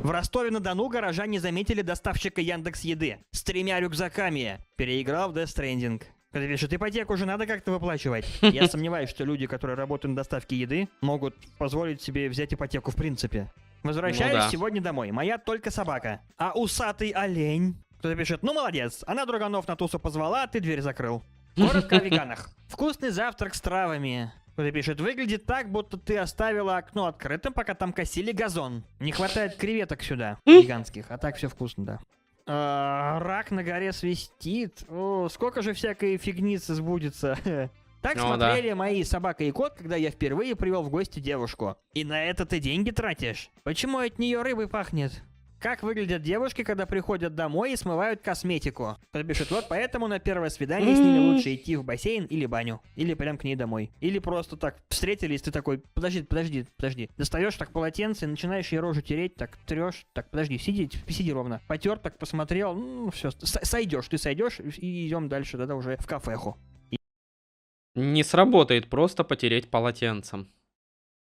В Ростове-на-Дону горожане заметили доставщика Яндекс.Еды с 3 рюкзаками. Переиграл в Death Stranding. Кто-то пишет, ипотеку же надо как-то выплачивать. Я сомневаюсь, что люди, которые работают на доставке еды, могут позволить себе взять ипотеку в принципе. Возвращаюсь сегодня домой. Моя только собака. А усатый олень... Кто-то пишет, ну молодец, она друганов на тусу позвала, а ты дверь закрыл. Коротко о веганах. Вкусный завтрак с травами. Кто-то пишет, выглядит так, будто ты оставила окно открытым, пока там косили газон. Не хватает креветок сюда, веганских, а так все вкусно, да. Рак на горе свистит. О, сколько же всякой фигницы сбудется. Так смотрели мои собака и кот, когда я впервые привел в гости девушку. И на это ты деньги тратишь? Почему от нее рыбой пахнет? Как выглядят девушки, когда приходят домой и смывают косметику? Кто-то пишет, вот поэтому на первое свидание с ними лучше идти в бассейн или баню. Или прям к ней домой. Или просто так встретились, ты такой, подожди. Достаешь так полотенце, начинаешь ей рожу тереть, так трешь, так подожди, сиди ровно. Потер, так посмотрел, ну все, ты сойдешь и идем дальше, тогда уже в кафеху. Не сработает просто потереть полотенцем.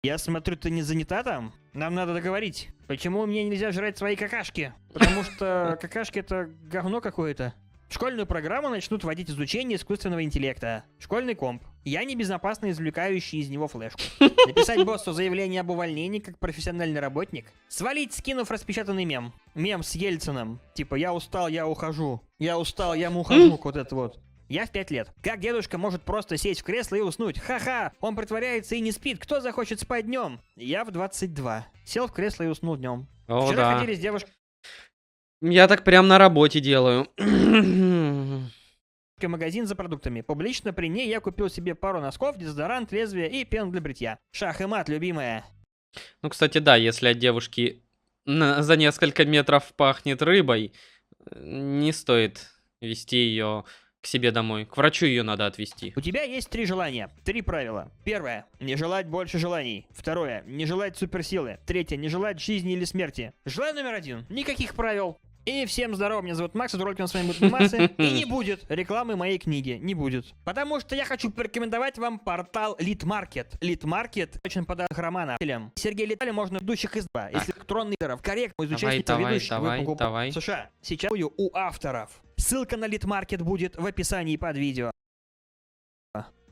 Я смотрю, ты не занята там? Нам надо договорить. Почему мне нельзя жрать свои какашки? Потому что какашки это говно какое-то. Школьную программу начнут вводить изучение искусственного интеллекта. Школьный комп. Я небезопасно извлекающий из него флешку. Написать боссу заявление об увольнении как профессиональный работник. Свалить, скинув распечатанный мем. Мем с Ельциным. Типа я устал, я ухожу. Я устал, я ухожу. Вот это вот. Я в 5 лет. Как дедушка может просто сесть в кресло и уснуть? Ха-ха! Он притворяется и не спит. Кто захочет спать днем? Я в 22. Сел в кресло и уснул днем. Вчера ходили с девушкой. Я так прям на работе делаю. Магазин за продуктами. Публично при ней я купил себе пару носков, дезодорант, лезвие и пену для бритья. Шах и мат, любимая. Ну, кстати, да, если от девушки за несколько метров пахнет рыбой, не стоит вести ее к себе домой. К врачу ее надо отвезти. У тебя есть 3 желания. 3 правила. Первое. Не желать больше желаний. Второе. Не желать суперсилы. Третье. Не желать жизни или смерти. Желание номер 1. Никаких правил. И всем здорово, меня зовут Макс, это ролик на с вами будет анимация. И не будет рекламы моей книги, не будет. Потому что я хочу порекомендовать вам портал Литмаркет. Литмаркет очень подарок романа. Сергей Литали можно ведущих изба. Если электронный корректно из участников ведущих давай. США. Сейчас у авторов. Ссылка на Литмаркет будет в описании под видео.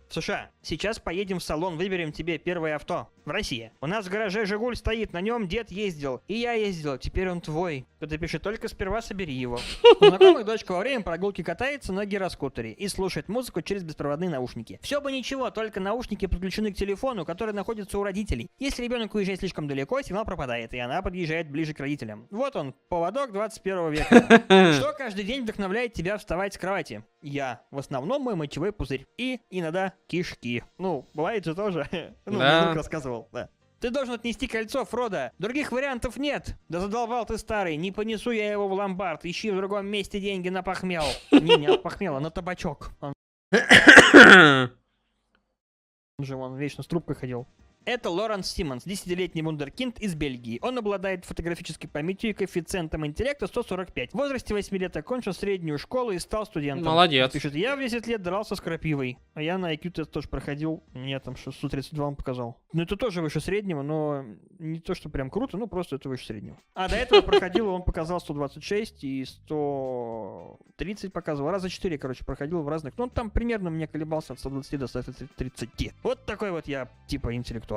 США. Сейчас поедем в салон, выберем тебе первое авто. В России. У нас в гараже Жигуль стоит, на нем дед ездил. И я ездил, теперь он твой. Кто-то пишет, только сперва собери его. У знакомых дочка во время прогулки катается на гироскутере и слушает музыку через беспроводные наушники. Все бы ничего, только наушники подключены к телефону, который находится у родителей. Если ребенок уезжает слишком далеко, сигнал пропадает, и она подъезжает ближе к родителям. Вот он, поводок 21 века. Что каждый день вдохновляет тебя вставать с кровати? Я. В основном мой мочевой пузырь. И иногда кишки. Ну, бывает же тоже. Ну, мне друг рассказывал. Да. Ты должен отнести кольцо, Фродо. Других вариантов нет. Да задолбал ты старый. Не понесу я его в ломбард. Ищи в другом месте деньги на похмел. Не на похмел, а на табачок. Он же вон вечно с трубкой ходил. Это Лоренс Симмонс, 10-летний вундеркинд из Бельгии. Он обладает фотографической памятью и коэффициентом интеллекта 145. В возрасте 8 лет окончил среднюю школу и стал студентом. Молодец. Пишет, я в 10 лет дрался с крапивой. А я на IQ-тест тоже проходил. Мне там 632 он показал. Ну это тоже выше среднего, но не то, что прям круто, ну просто это выше среднего. А до этого проходил, он показал 126 и 130 показывал. Раза 4, короче, проходил в разных. Ну он там примерно мне колебался от 120 до 130. Вот такой вот я типа интеллектуал.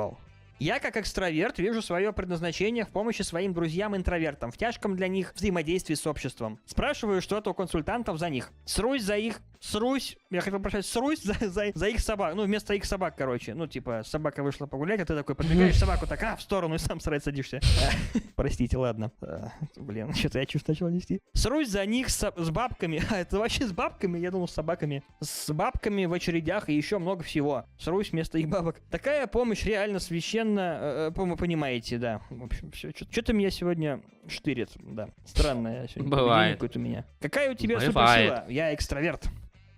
Я, как экстраверт, вижу свое предназначение в помощи своим друзьям-интровертам в тяжком для них взаимодействии с обществом. Спрашиваю что-то у консультантов за них. Срусь за их срусь, я хотел прочитать, срусь за их собак, ну, вместо их собак, короче. Ну, типа, собака вышла погулять, а ты такой подбегаешь собаку, так, в сторону, и сам срать садишься. Простите, ладно. Блин, что-то я чувствую, начал нести. Срусь за них с бабками. А, это вообще с бабками? Я думал, с собаками. С бабками в очередях и еще много всего. Срусь вместо их бабок. Такая помощь реально священна, вы понимаете, да. В общем, все. Что-то меня сегодня штырит, да. Странное сегодня. Бывает. Какое-то у меня. Какая у тебя суперсила? Я экстраверт.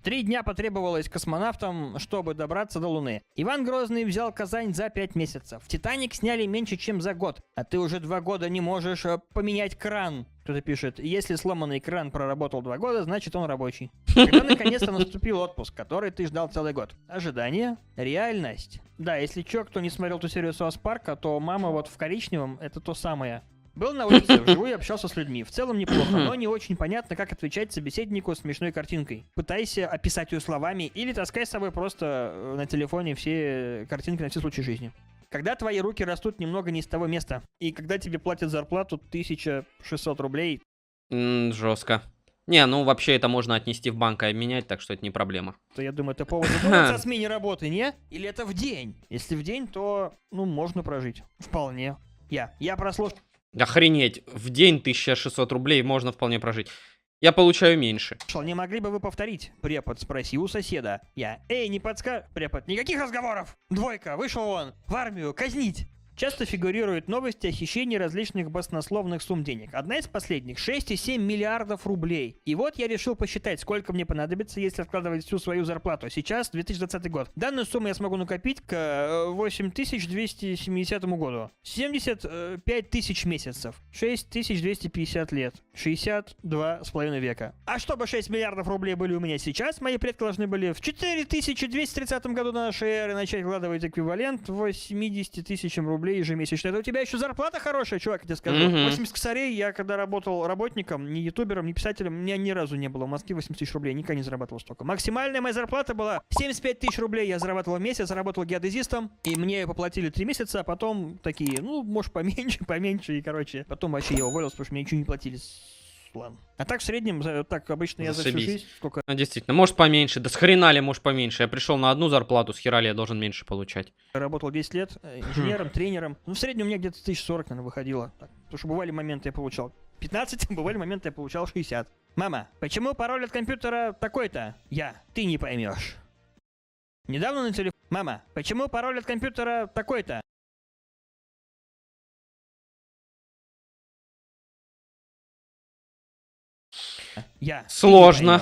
3 дня потребовалось космонавтам, чтобы добраться до Луны. Иван Грозный взял Казань за 5 месяцев. Титаник сняли меньше, чем за год. А ты уже 2 года не можешь поменять кран. Кто-то пишет, если сломанный кран проработал 2 года, значит он рабочий. Когда наконец-то наступил отпуск, который ты ждал целый год? Ожидание, реальность. Да, если чё, кто не смотрел ту серию Саус Парка, то мама вот в коричневом, это то самое. Был на улице, вживую общался с людьми. В целом неплохо, но не очень понятно, как отвечать собеседнику с смешной картинкой. Пытайся описать ее словами или таскай с собой просто на телефоне все картинки на все случаи жизни. Когда твои руки растут немного не с того места, и когда тебе платят зарплату 1600 рублей... Жестко. Не, ну вообще это можно отнести в банк и обменять, так что это не проблема. То я думаю, это повод задуматься о смене работы, не? Или это в день? Если в день, то, ну, можно прожить. Вполне. Я прослушал... Охренеть, в день 1600 рублей можно вполне прожить. Я получаю меньше. Не могли бы вы повторить? Препод, спроси у соседа. Эй, не подскажешь? Препод, никаких разговоров! Двойка, вышел он! В армию, казнить! Часто фигурируют новости о хищении различных баснословных сумм денег. Одна из последних — 6,7 миллиардов рублей. И вот я решил посчитать, сколько мне понадобится, если откладывать всю свою зарплату. Сейчас 2020 год. Данную сумму я смогу накопить к 8270 году. 75 тысяч месяцев. 6250 лет. 62,5 века. А чтобы 6 миллиардов рублей были у меня сейчас, мои предки должны были в 4230 году до нашей эры начать вкладывать эквивалент 80 тысячам рублей ежемесячно. Это у тебя еще зарплата хорошая, чувак, я тебе скажу. 80 косарей, я когда работал работником, ни ютубером, ни писателем, у меня ни разу не было в Москве 80 тысяч рублей, никогда не зарабатывал столько. Максимальная моя зарплата была 75 тысяч рублей, я зарабатывал в месяц, работал геодезистом, и мне поплатили 3 месяца, а потом такие, ну, может, поменьше, и, короче, потом вообще я уволился, потому что мне ничего не платили. Ладно. А так в среднем, так обычно я за всю жизнь, сколько... Ну, действительно, может поменьше, да с хрена ли может поменьше. Я пришел на одну зарплату, с хера ли я должен меньше получать. Работал 10 лет инженером, тренером. Ну, в среднем у меня где-то 1040, наверное, выходило. Так, потому что бывали моменты, я получал 15, бывали моменты, я получал 60. Мама, почему пароль от компьютера такой-то? Ты не поймешь. Недавно на телефоне... Мама, почему пароль от компьютера такой-то? Сложно.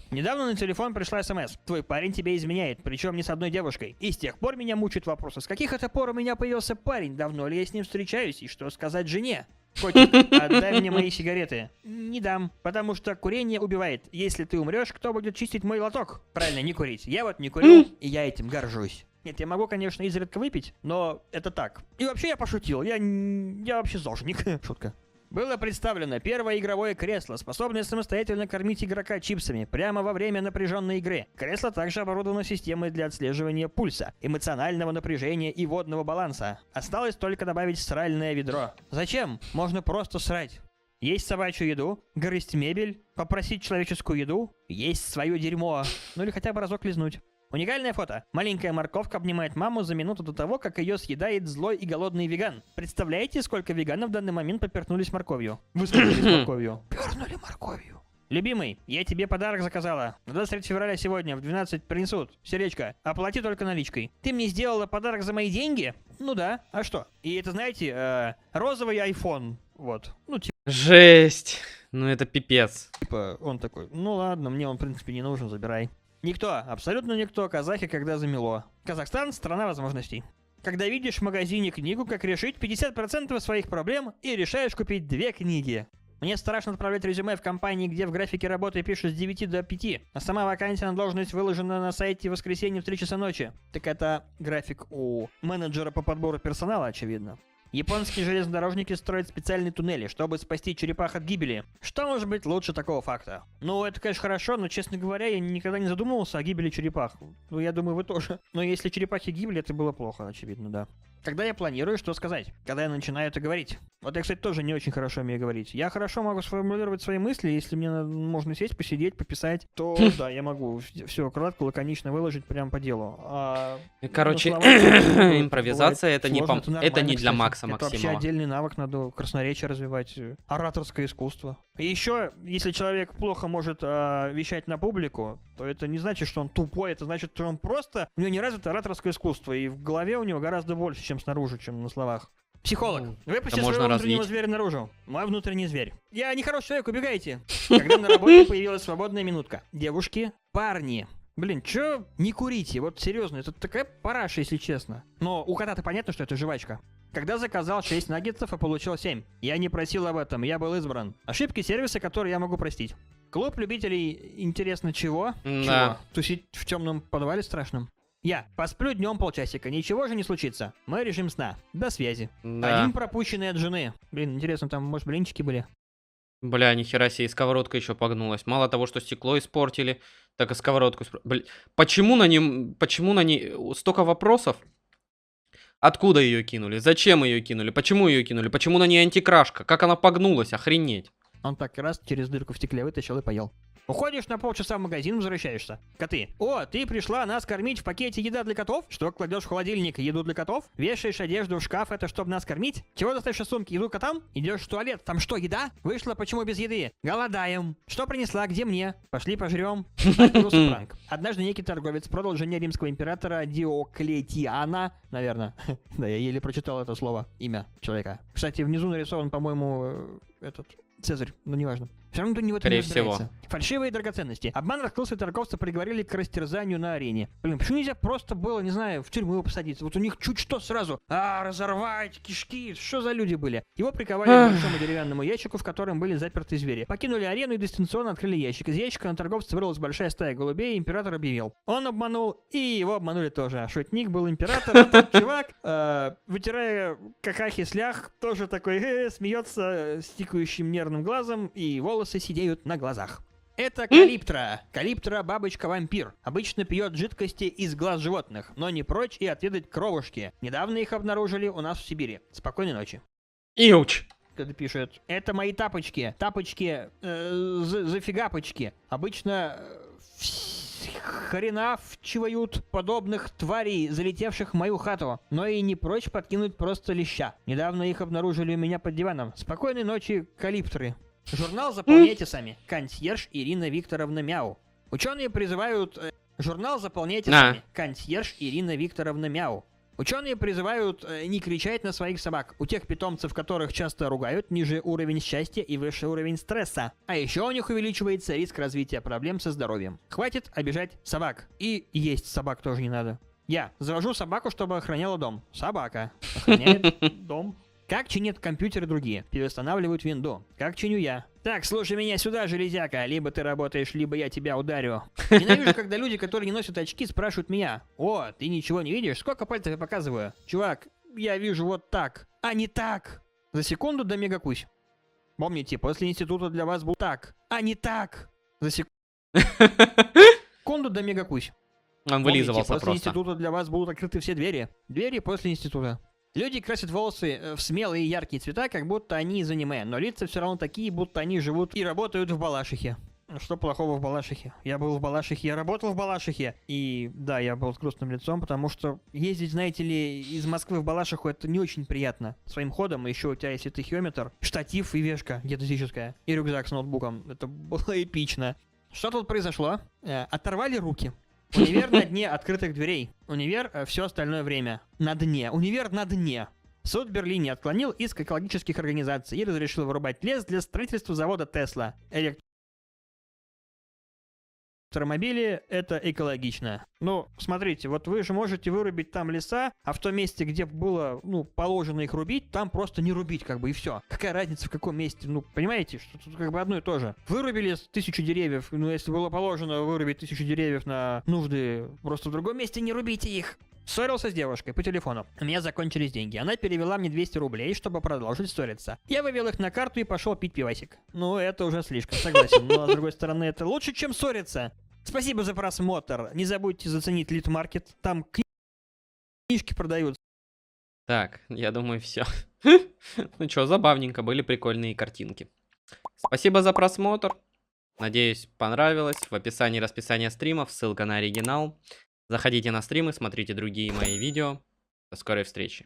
Недавно на телефон пришла смс. Твой парень тебе изменяет, причем не с одной девушкой. И с тех пор меня мучают вопросы. С каких это пор у меня появился парень? Давно ли я с ним встречаюсь? И что сказать жене? Котик, отдай мне мои сигареты. Не дам, потому что курение убивает. Если ты умрешь, кто будет чистить мой лоток? Правильно, не курить. Я вот не курю, и я этим горжусь. Нет, я могу, конечно, изредка выпить, но это так. И вообще я пошутил. Я вообще зожник. Шутка. Было представлено первое игровое кресло, способное самостоятельно кормить игрока чипсами прямо во время напряженной игры. Кресло также оборудовано системой для отслеживания пульса, эмоционального напряжения и водного баланса. Осталось только добавить сральное ведро. Зачем? Можно просто срать. Есть собачью еду, грызть мебель, попросить человеческую еду, есть свое дерьмо, ну или хотя бы разок лизнуть. Уникальное фото. Маленькая морковка обнимает маму за минуту до того, как ее съедает злой и голодный веган. Представляете, сколько веганов в данный момент поперхнулись морковью? Выскочились морковью. Пернули морковью. Любимый, я тебе подарок заказала. 23 февраля сегодня в 12 принесут. Сердечко. Оплати только наличкой. Ты мне сделала подарок за мои деньги? Ну да. А что? И это, знаете, розовый iPhone. Вот. Ну, типа... Жесть. Ну это пипец. Типа, он такой, ну ладно, мне он, в принципе, не нужен, забирай. Никто, абсолютно никто, казахи когда замело. Казахстан — страна возможностей. Когда видишь в магазине книгу, как решить 50% своих проблем, и решаешь купить 2 книги. Мне страшно отправлять резюме в компании, где в графике работы пишут с 9 до 5, а сама вакансия на должность выложена на сайте в воскресенье в 3 часа ночи. Так это график у менеджера по подбору персонала, очевидно. Японские железнодорожники строят специальные туннели, чтобы спасти черепах от гибели. Что может быть лучше такого факта? Ну, это, конечно, хорошо, но, честно говоря, я никогда не задумывался о гибели черепах. Ну, я думаю, вы тоже. Но если черепахи гибли, это было плохо, очевидно, да. Когда я планирую, что сказать? Когда я начинаю это говорить? Вот я, кстати, тоже не очень хорошо умею говорить. Я хорошо могу сформулировать свои мысли, если мне можно сесть, посидеть, пописать, то да, я могу все кратко, лаконично выложить прямо по делу. Короче, импровизация это не для Макса Максимова. Это вообще отдельный навык, надо красноречие развивать, ораторское искусство. И еще, если человек плохо может вещать на публику, то это не значит, что он тупой, это значит, что он просто, у него не развито ораторское искусство, и в голове у него гораздо больше, чем снаружи, чем на словах. Психолог, выпусти своего внутреннего зверя наружу. Мой внутренний зверь. Я нехороший человек, убегайте. Когда на работе появилась свободная минутка. Девушки, парни. Блин, чё не курите? Вот серьезно, это такая параша, если честно. Но у кота-то понятно, что это жвачка. Когда заказал 6 наггетсов, а получил 7. Я не просил об этом, я был избран. Ошибки сервиса, которые я могу простить. Клуб любителей интересно чего? Да. Чего? Тусить в темном подвале страшном? Я посплю днем полчасика, ничего же не случится. Мой режим сна. До связи. Да. Один пропущенный от жены. Блин, интересно, там, может, блинчики были? Бля, нихера себе, и сковородка еще погнулась. Мало того, что стекло испортили, так и сковородку почему на ней столько вопросов? Откуда ее кинули? Зачем ее кинули? Почему ее кинули? Почему на ней антикрашка? Как она погнулась? Охренеть. Он так раз через дырку в стекле вытащил и поел. Уходишь на полчаса в магазин, возвращаешься. Коты. О, ты пришла нас кормить в пакете еда для котов? Что кладешь в холодильник еду для котов? Вешаешь одежду в шкаф, это чтобы нас кормить? Чего достаешь из сумки еду котам? Идешь в туалет, там что, еда? Вышла, почему без еды? Голодаем. Что принесла, где мне? Пошли пожрем. Пранк. Однажды некий торговец продал жене римского императора Диоклетиана, наверное. Да, я еле прочитал это слово, имя человека. Кстати, внизу нарисован, по-моему, этот... Цезарь, ну неважно. Все равно не в этом Скорее не разбирается. всего. Фальшивые драгоценности. Обман раскрылся, торговца приговорили к растерзанию на арене. Блин, почему нельзя просто было, не знаю, в тюрьму его посадить? Вот у них чуть что сразу. Разорвать кишки. Что за люди были? Его приковали к большому деревянному ящику, в котором были заперты звери. Покинули арену и дистанционно открыли ящик. Из ящика на торговца вырвалась большая стая голубей, и император объявил. Он обманул, и его обманули тоже. Шутник был император, а тот чувак, вытирая какахи слях, тоже такой смеется с тикающим нервным глазом, и волосы сидеют на глазах. Это Калиптра. Калиптра — бабочка-вампир. Обычно пьет жидкости из глаз животных, но не прочь и отведать кровушки. Недавно их обнаружили у нас в Сибири. Спокойной ночи. Иуч. Когда пишет, это мои тапочки. Тапочки, зафигапочки. Обычно хренавчивают подобных тварей, залетевших в мою хату, но и не прочь подкинуть просто леща. Недавно их обнаружили у меня под диваном. Спокойной ночи, Калиптры. Журнал заполняйте сами. Консьерж Ирина Викторовна Мяу. Ученые призывают... Журнал заполняйте сами. Консьерж Ирина Викторовна Мяу. Ученые призывают не кричать на своих собак. У тех питомцев, которых часто ругают, ниже уровень счастья и выше уровень стресса. А еще у них увеличивается риск развития проблем со здоровьем. Хватит обижать собак. И есть собак тоже не надо. Я завожу собаку, чтобы охраняла дом. Собака охраняет дом. Как чинят компьютеры другие? Переустанавливают винду. Как чиню я? Так, слушай меня сюда, железяка. Либо ты работаешь, либо я тебя ударю. Ненавижу, когда люди, которые не носят очки, спрашивают меня. О, ты ничего не видишь? Сколько пальцев я показываю? Чувак, я вижу вот так. А не так. За секунду до мегакусь. Помните, после института для вас был так. А не так. За секунду до мегакусь. Он вылизывался после просто. института для вас будут открыты все двери. Двери после института. Люди красят волосы в смелые и яркие цвета, как будто они из аниме, но лица все равно такие, будто они живут и работают в Балашихе. Что плохого в Балашихе? Я был в Балашихе, я работал в Балашихе. И да, я был с грустным лицом, потому что ездить, знаете ли, из Москвы в Балашиху это не очень приятно. Своим ходом, еще у тебя есть тахиометр, штатив и вешка геодезическая, и рюкзак с ноутбуком. Это было эпично. Что тут произошло? Оторвали руки. Универ на дне открытых дверей. Универ все остальное время. На дне. Универ на дне. Суд в Берлине отклонил иск экологических организаций и разрешил вырубать лес для строительства завода Тесла. Электромобили — это экологично. Ну, смотрите, вот вы же можете вырубить там леса, а в том месте, где было, положено их рубить, там просто не рубить, как бы, и все. Какая разница, в каком месте? Ну, понимаете, что тут как бы одно и то же. Вырубили 1000 деревьев, если было положено вырубить 1000 деревьев на нужды, просто в другом месте не рубите их. Ссорился с девушкой по телефону. У меня закончились деньги. Она перевела мне 200 рублей, чтобы продолжить ссориться. Я вывел их на карту и пошел пить пивасик. Ну, это уже слишком, согласен. Но, с другой стороны, это лучше, чем ссориться. Спасибо за просмотр. Не забудьте заценить Литмаркет. Там книжки продают. Так, я думаю, все. Ну что, забавненько, были прикольные картинки. Спасибо за просмотр. Надеюсь, понравилось. В описании расписание стримов, ссылка на оригинал. Заходите на стримы, смотрите другие мои видео. До скорой встречи.